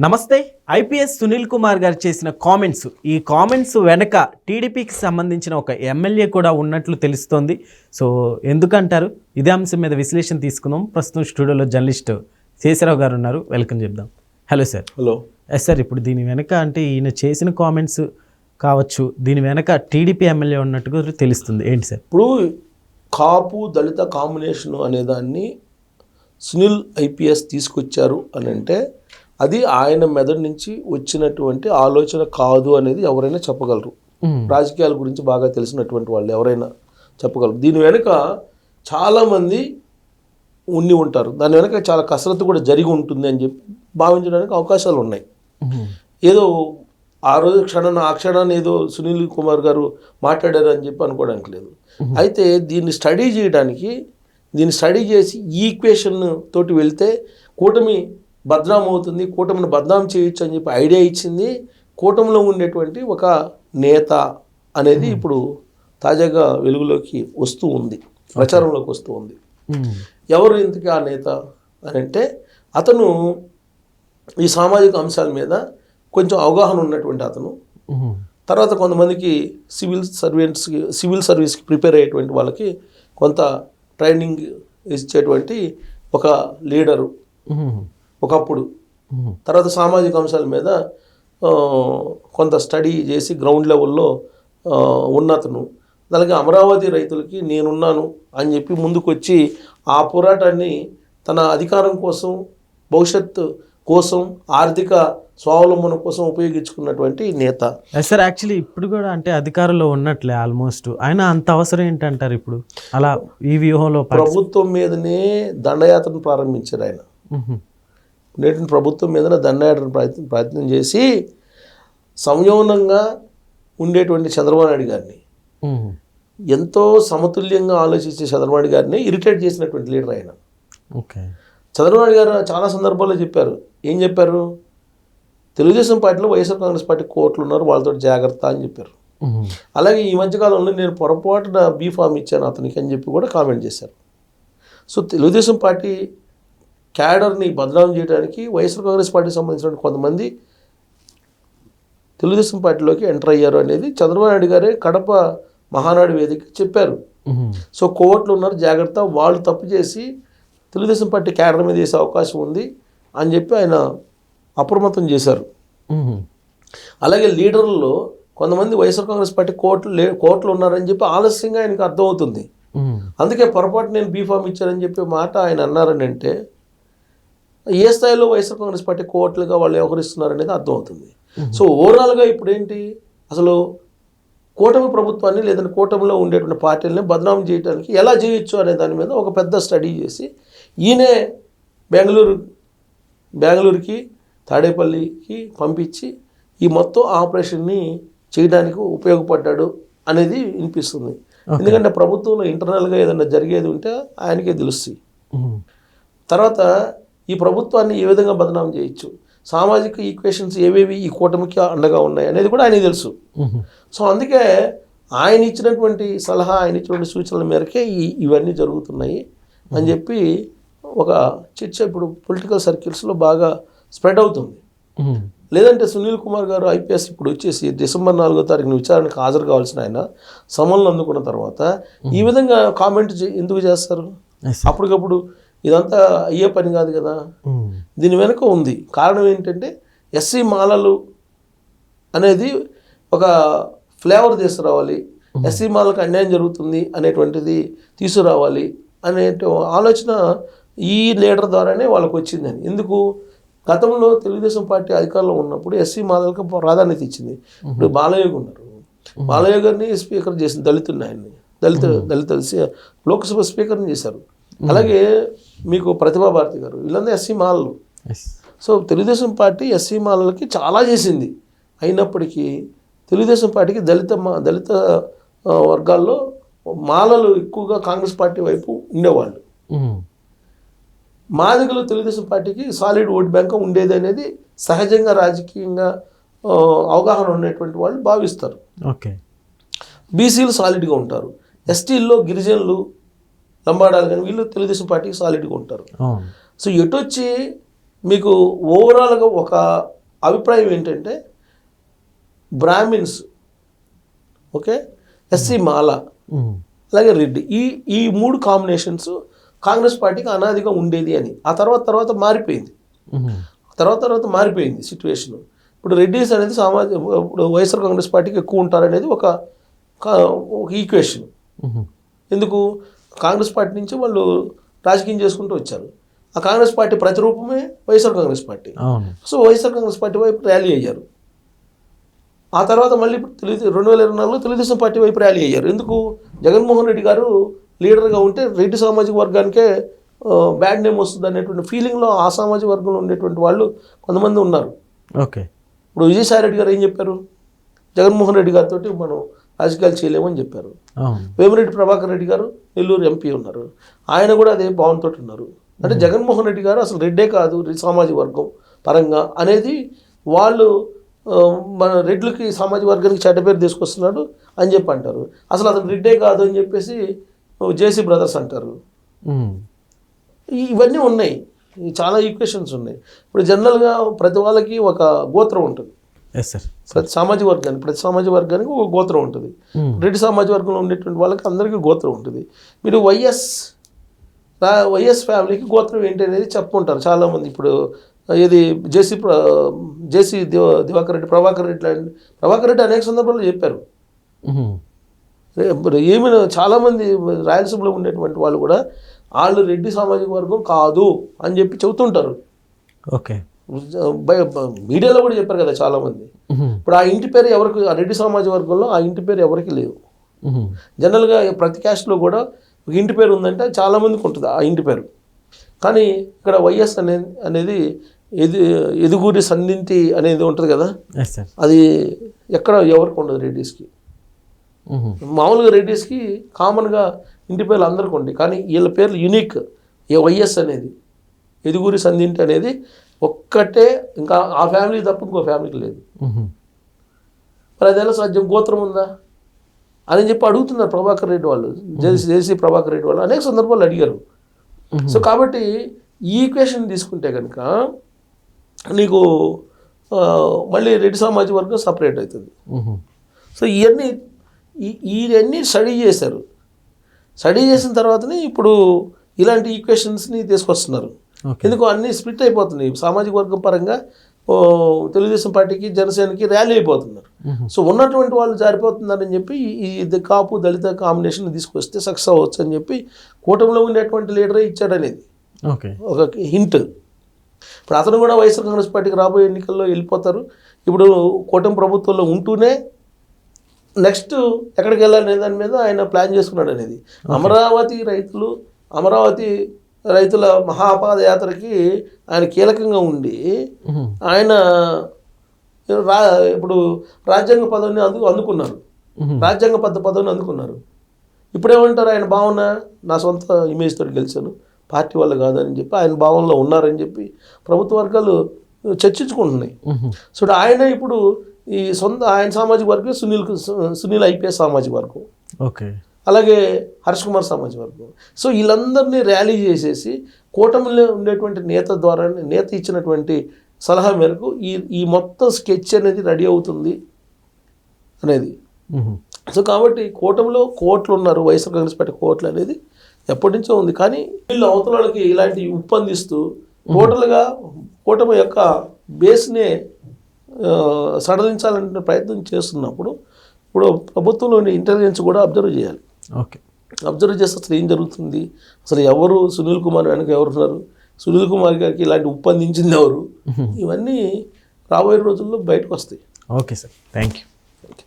నమస్తే. ఐపీఎస్ సునీల్ కుమార్ గారు చేసిన కామెంట్స్, ఈ కామెంట్స్ వెనక టీడీపీకి సంబంధించిన ఒక ఎమ్మెల్యే కూడా ఉన్నట్లు తెలుస్తోంది. సో ఎందుకంటారు? ఇదే అంశం మీద విశ్లేషణ తీసుకుందాం. ప్రస్తుతం స్టూడియోలో జర్నలిస్ట్ శేషరావు గారు ఉన్నారు. వెల్కమ్ చెప్దాం. Hello sir. Hello. Yes sir, ఇప్పుడు దీని వెనక అంటే ఈయన చేసిన కామెంట్స్ కావచ్చు, దీని వెనక టీడీపీ ఎమ్మెల్యే ఉన్నట్టుగా తెలుస్తుంది. ఏంటి సార్? ఇప్పుడు కాపు దళిత కాంబినేషన్ అనేదాన్ని సునీల్ ఐపీఎస్ తీసుకొచ్చారు అని అంటే అది ఆయన మెదడు నుంచి వచ్చినటువంటి ఆలోచన కాదు అనేది ఎవరైనా చెప్పగలరు. రాజకీయాల గురించి బాగా తెలిసినటువంటి వాళ్ళు ఎవరైనా చెప్పగలరు. దీని వెనుక చాలామంది ఉండి ఉంటారు. దాని వెనుక చాలా కసరత్తు కూడా జరిగి ఉంటుంది అని చెప్పి భావించడానికి అవకాశాలు ఉన్నాయి. ఏదో ఆ రోజు ఆ క్షణాన్ని ఏదో సునీల్ కుమార్ గారు మాట్లాడారు అని చెప్పి అనుకోవడానికి లేదు. అయితే దీన్ని స్టడీ చేసి ఈ ఈక్వేషన్ తోటి వెళ్తే కూటమి బద్నాం అవుతుంది, కూటమిని బద్నాం చేయొచ్చు అని చెప్పి ఐడియా ఇచ్చింది కూటమిలో ఉండేటువంటి ఒక నేత అనేది ఇప్పుడు తాజాగా వెలుగులోకి వస్తూ ఉంది, ప్రచారంలోకి వస్తూ ఉంది. ఎవరు ఇంతకీ ఆ నేత అని అంటే అతను ఈ సామాజిక అంశాల మీద కొంచెం అవగాహన ఉన్నటువంటి అతను. తర్వాత కొంతమందికి సివిల్ సర్వీస్కి ప్రిపేర్ అయ్యేటువంటి వాళ్ళకి కొంత ట్రైనింగ్ ఇచ్చేటువంటి ఒక లీడరు ఒకప్పుడు. తర్వాత సామాజిక అంశాల మీద కొంత స్టడీ చేసి గ్రౌండ్ లెవెల్లో ఉన్నతను. అలాగే అమరావతి రైతులకి నేనున్నాను అని చెప్పి ముందుకు వచ్చి ఆ పోరాటాన్ని తన అధికారం కోసం, భవిష్యత్తు కోసం, ఆర్థిక స్వావలంబన కోసం ఉపయోగించుకున్నటువంటి నేత. సార్ యాక్చువల్లీ ఇప్పుడు కూడా అంటే అధికారంలో ఉన్నట్లే ఆల్మోస్ట్. ఆయన అంత అవసరం ఏంటంటారు ఇప్పుడు అలా ఈ వ్యూహంలో? ప్రభుత్వం మీదనే దండయాత్రను ప్రారంభించారు ఆయన. నేటి ప్రభుత్వం మీద దండయాత్ర ప్రయత్నం చేసి సంయమనంగా ఉండేటువంటి చంద్రబాబు నాయుడు గారిని, ఎంతో సమతుల్యంగా ఆలోచించే చంద్రబాబు నాయుడు గారిని ఇరిటేట్ చేసినటువంటి లీడర్ ఆయన. ఓకే. చంద్రబాబు నాయుడు గారు చాలా సందర్భాల్లో చెప్పారు. ఏం చెప్పారు? తెలుగుదేశం పార్టీలో వైఎస్ఆర్ కాంగ్రెస్ పార్టీ కోర్టులు ఉన్నారు, వాళ్ళతో జాగ్రత్త అని చెప్పారు. అలాగే ఈ మధ్యకాలంలో నేను పొరపాటున బీఫామ్ ఇచ్చాను అతనికి అని చెప్పి కూడా కామెంట్ చేశారు. సో తెలుగుదేశం పార్టీ క్యాడర్ని బదనాం చేయడానికి వైఎస్ఆర్ కాంగ్రెస్ పార్టీకి సంబంధించిన కొంతమంది తెలుగుదేశం పార్టీలోకి ఎంటర్ అయ్యారు అనేది చంద్రబాబు నాయుడు గారే కడప మహానాడు వేదిక చెప్పారు. సో కోర్టులు ఉన్నారు, జాగ్రత్త, వాళ్ళు తప్పు చేసి తెలుగుదేశం పార్టీ క్యాడర్ మీద వేసే అవకాశం ఉంది అని చెప్పి ఆయన అప్రమత్తం చేశారు. అలాగే లీడర్లలో కొంతమంది వైఎస్ఆర్ కాంగ్రెస్ పార్టీ కోర్టులు ఉన్నారని చెప్పి ఆలస్యంగా ఆయనకు అర్థమవుతుంది. అందుకే పొరపాటు నేను బీఫామ్ ఇచ్చారని చెప్పే మాట ఆయన అన్నారని అంటే ఏ స్థాయిలో వైఎస్ఆర్ కాంగ్రెస్ పార్టీ కోర్టులుగా వాళ్ళు వ్యవహరిస్తున్నారనేది అర్థమవుతుంది. సో ఓవరాల్గా ఇప్పుడు ఏంటి, అసలు కూటమి ప్రభుత్వాన్ని లేదంటే కూటమిలో ఉండేటువంటి పార్టీలని బదనాం చేయడానికి ఎలా చేయొచ్చు అనే దాని మీద ఒక పెద్ద స్టడీ చేసి ఈయనే బెంగళూరుకి తాడేపల్లికి పంపించి ఈ మొత్తం ఆపరేషన్ని చేయడానికి ఉపయోగపడ్డాడు అనేది వినిపిస్తుంది. ఎందుకంటే ప్రభుత్వంలో ఇంటర్నల్గా ఏదైనా జరిగేది ఉంటే ఆయనకే తెలుస్తుంది. తర్వాత ఈ ప్రభుత్వాన్ని ఏ విధంగా బదనాం చేయొచ్చు, సామాజిక ఈక్వేషన్స్ ఏవేవి ఈ కూటమికి అండగా ఉన్నాయి అనేది కూడా ఆయనకి తెలుసు. సో అందుకే ఆయన ఇచ్చినటువంటి సలహా, ఆయన ఇచ్చినటువంటి సూచనల మేరకే ఇవన్నీ జరుగుతున్నాయి అని చెప్పి ఒక చర్చ ఇప్పుడు పొలిటికల్ సర్కిల్స్లో బాగా స్ప్రెడ్ అవుతుంది. లేదంటే సునీల్ కుమార్ గారు ఐపీఎస్ ఇప్పుడు వచ్చేసి డిసెంబర్ 4వ తారీఖున విచారణకు హాజరు కావాల్సిన ఆయన సమన్లు అందుకున్న తర్వాత ఈ విధంగా కామెంట్ ఎందుకు చేస్తారు? అప్పటికప్పుడు ఇదంతా అయ్యే పని కాదు కదా. దీని వెనుక ఉంది కారణం ఏంటంటే ఎస్సీ మాలలు అనేది ఒక ఫ్లేవర్ తీసుకురావాలి, ఎస్సీ మాలకు అన్యాయం జరుగుతుంది అనేటువంటిది తీసుకురావాలి అనే ఆలోచన ఈ లీడర్ ద్వారానే వాళ్ళకు వచ్చిందని. ఎందుకు? గతంలో తెలుగుదేశం పార్టీ అధికారంలో ఉన్నప్పుడు ఎస్సీ మాలలకు ప్రాధాన్యత ఇచ్చింది. ఇప్పుడు బాలయోగి ఉన్నారు, బాలయోగి గారిని స్పీకర్ చేసింది, దళిత లోక్సభ స్పీకర్ని చేశారు. అలాగే మీకు ప్రతిభా భారతి గారు, వీళ్ళందరూ ఎస్సీ మాలలు. సో తెలుగుదేశం పార్టీ ఎస్సీ మాలలకి చాలా చేసింది. అయినప్పటికీ తెలుగుదేశం పార్టీకి దళిత వర్గాల్లో మాలలు ఎక్కువగా కాంగ్రెస్ పార్టీ వైపు ఉండేవాళ్ళు. మాదిగలు తెలుగుదేశం పార్టీకి సాలిడ్ ఓట్ బ్యాంక్ ఉండేది అనేది సహజంగా రాజకీయంగా అవగాహన ఉన్నటువంటి వాళ్ళు భావిస్తారు. ఓకే. బీసీలు సాలిడ్గా ఉంటారు, ఎస్టీల్లో గిరిజనులు, లంబాడాలు కానీ వీళ్ళు తెలుగుదేశం పార్టీకి సాలిడ్గా ఉంటారు. సో ఎటొచ్చి మీకు ఓవరాల్గా ఒక అభిప్రాయం ఏంటంటే బ్రాహ్మిన్స్, ఓకే, ఎస్సీ మాల, అలాగే రెడ్డి, ఈ 3 కాంబినేషన్స్ కాంగ్రెస్ పార్టీకి అనాదిగా ఉండేది అని. ఆ తర్వాత మారిపోయింది. తర్వాత మారిపోయింది సిచ్యువేషన్. ఇప్పుడు రెడ్డిస్ అనేది ఇప్పుడు వైఎస్ఆర్ కాంగ్రెస్ పార్టీకి ఎక్కువ ఉంటారనేది ఒక ఈక్వేషన్. ఎందుకు? కాంగ్రెస్ పార్టీ నుంచి వాళ్ళు రాజకీయం చేసుకుంటూ వచ్చారు. ఆ కాంగ్రెస్ పార్టీ ప్రతిరూపమే YSR Congress party. So YSR Congress party వైపు ర్యాలీ అయ్యారు. ఆ తర్వాత మళ్ళీ ఇప్పుడు 2024లో తెలుగుదేశం పార్టీ వైపు ర్యాలీ అయ్యారు. ఎందుకు? జగన్మోహన్ రెడ్డి గారు లీడర్గా ఉంటే రెడ్డి సామాజిక వర్గానికే బ్యాడ్ నేమ్ వస్తుంది అనేటువంటి ఫీలింగ్లో ఆ సామాజిక వర్గంలో ఉండేటువంటి వాళ్ళు కొంతమంది ఉన్నారు. ఓకే. ఇప్పుడు విజయసాయి రెడ్డి గారు ఏం చెప్పారు? జగన్మోహన్ రెడ్డి గారితో మనం రాజకీయాలు చేయలేమని చెప్పారు. వేమిరెడ్డి ప్రభాకర్ రెడ్డి గారు నెల్లూరు ఎంపీ ఉన్నారు, ఆయన కూడా అదే భావంతో ఉన్నారు. అంటే జగన్మోహన్ రెడ్డి గారు అసలు రెడ్డే కాదు, సామాజిక వర్గం పరంగా అనేది వాళ్ళు మన రెడ్లకి సామాజిక వర్గానికి చెడ్డ పేరు తీసుకొస్తున్నాడు అని చెప్పి అంటారు. అసలు అతను రెడ్డే కాదు అని చెప్పేసి జేసీ బ్రదర్స్ అంటారు. ఇవన్నీ ఉన్నాయి, చాలా ఈక్వేషన్స్ ఉన్నాయి. ఇప్పుడు జనరల్గా ప్రతి వాళ్ళకి ఒక గోత్రం ఉంటుంది. ప్రతి సామాజిక వర్గానికి ఒక గోత్రం ఉంటుంది. రెడ్డి సామాజిక వర్గంలో ఉండేటువంటి వాళ్ళకి అందరికీ గోత్రం ఉంటుంది. మీరు వైఎస్ ఫ్యామిలీకి గోత్రం ఏంటి అనేది చెప్పుకుంటారు చాలామంది. ఇప్పుడు ఇది జేసీ దివాకర్ రెడ్డి, ప్రభాకర్ రెడ్డి అనేక సందర్భాల్లో చెప్పారు. ఏమైనా చాలామంది రాయలసీమలో ఉండేటువంటి వాళ్ళు కూడా వాళ్ళు రెడ్డి సామాజిక వర్గం కాదు అని చెప్పి చెబుతుంటారు. ఓకే. మీడియాలో కూడా చెప్పారు కదా చాలామంది. ఇప్పుడు ఆ ఇంటి పేరు ఎవరికి, ఆ రెడ్డి సామాజిక వర్గంలో ఆ ఇంటి పేరు ఎవరికి లేవు. జనరల్గా ప్రతి క్యాస్ట్లో కూడా ఒక ఇంటి పేరు ఉందంటే చాలామందికి ఉంటుంది ఆ ఇంటి పేరు. కానీ ఇక్కడ వైఎస్ అనేది ఎదుగురి సంధింటి అనేది ఉంటుంది కదా, అది ఎక్కడ ఎవరికి ఉండదు రెడ్డిస్కి. మామూలుగా రెడ్డిస్కి కామన్గా ఇంటి పేర్లు అందరికీ ఉంటాయి, కానీ వీళ్ళ పేర్లు యూనిక్. వైఎస్ అనేది ఎదుగురి సంధింటి అనేది ఒక్కటే, ఇంకా ఆ ఫ్యామిలీ తప్ప ఇంకో ఫ్యామిలీకి లేదు. మరి అదేలా సాధ్యం? గోత్రం ఉందా అని చెప్పి అడుగుతున్నారు ప్రభాకర్ రెడ్డి వాళ్ళు, జేసీ ప్రభాకర్ రెడ్డి వాళ్ళు అనేక సందర్భాలు అడిగారు. సో కాబట్టి ఈ ఈక్వేషన్ తీసుకుంటే కనుక నీకు మళ్ళీ రెడ్డి సామాజిక వర్గం సపరేట్ అవుతుంది. సో ఇవన్నీ స్టడీ చేశారు. స్టడీ చేసిన తర్వాతనే ఇప్పుడు ఇలాంటి ఈక్వేషన్స్ని తీసుకొస్తున్నారు. ఎందుకు? అన్నీ స్ప్లిట్ అయిపోతున్నాయి సామాజిక వర్గం పరంగా. తెలుగుదేశం పార్టీకి, జనసేనకి ర్యాలీ అయిపోతున్నారు. సో ఉన్నటువంటి వాళ్ళు జారిపోతున్నారని చెప్పి ఈ కాపు దళిత కాంబినేషన్ తీసుకొస్తే సక్సెస్ అవ్వచ్చు అని చెప్పి కూటమిలో ఉండేటువంటి లీడరే ఇచ్చాడనేది ఒక హింట్. ఇప్పుడు అతను కూడా వైఎస్ఆర్ కాంగ్రెస్ పార్టీకి రాబోయే ఎన్నికల్లో వెళ్ళిపోతారు. ఇప్పుడు కూటమి ప్రభుత్వంలో ఉంటూనే నెక్స్ట్ ఎక్కడికి వెళ్ళాలనే దాని మీద ఆయన ప్లాన్ చేసుకున్నాడు అనేది. అమరావతి రైతుల మహాపాదయాత్రకి ఆయన కీలకంగా ఉండి ఆయన ఇప్పుడు రాజ్యాంగ పదవిని అందుకున్నారు. రాజ్యాంగబద్ధ పదవిని అందుకున్నారు. ఇప్పుడేమంటారు? ఆయన భావన నా సొంత ఇమేజ్ తోటి గెలిచాను, పార్టీ వల్ల కాదని చెప్పి ఆయన భావనలో ఉన్నారని చెప్పి ప్రభుత్వ వర్గాలు చర్చించుకుంటున్నాయి. సో ఆయన ఇప్పుడు ఆయన సామాజిక వర్గం సునీల్ ఐపీఎస్ సామాజిక వర్గం, ఓకే, అలాగే హర్ష్ కుమార్ సామాజిక వర్గం. సో వీళ్ళందరినీ ర్యాలీ చేసేసి కూటమిలో ఉండేటువంటి నేత ఇచ్చినటువంటి సలహా మేరకు ఈ మొత్తం స్కెచ్ అనేది రెడీ అవుతుంది అనేది. సో కాబట్టి కూటమిలో కోట్లు ఉన్నారు, వైఎస్ఆర్ కాంగ్రెస్ పార్టీ కోట్లు అనేది ఎప్పటి నుంచో ఉంది. కానీ వీళ్ళు అవతలకి ఇలాంటి ఉప్పందిస్తూ టోటల్గా కూటమి యొక్క బేస్నే సడలించాలనే ప్రయత్నం చేస్తున్నప్పుడు ఇప్పుడు ప్రభుత్వంలోని ఇంటెలిజెన్స్ కూడా అబ్జర్వ్ చేయాలి. ఓకే, అబ్జర్వ్ చేస్తే అసలు ఏం జరుగుతుంది, అసలు ఎవరు సునీల్ కుమార్ వెనక ఎవరున్నారు, సునీల్ కుమార్ గారికి ఇలాంటి ఉప్పందించింది ఎవరు, ఇవన్నీ రాబోయే రోజుల్లో బయటకు వస్తాయి. Okay sir, thank you.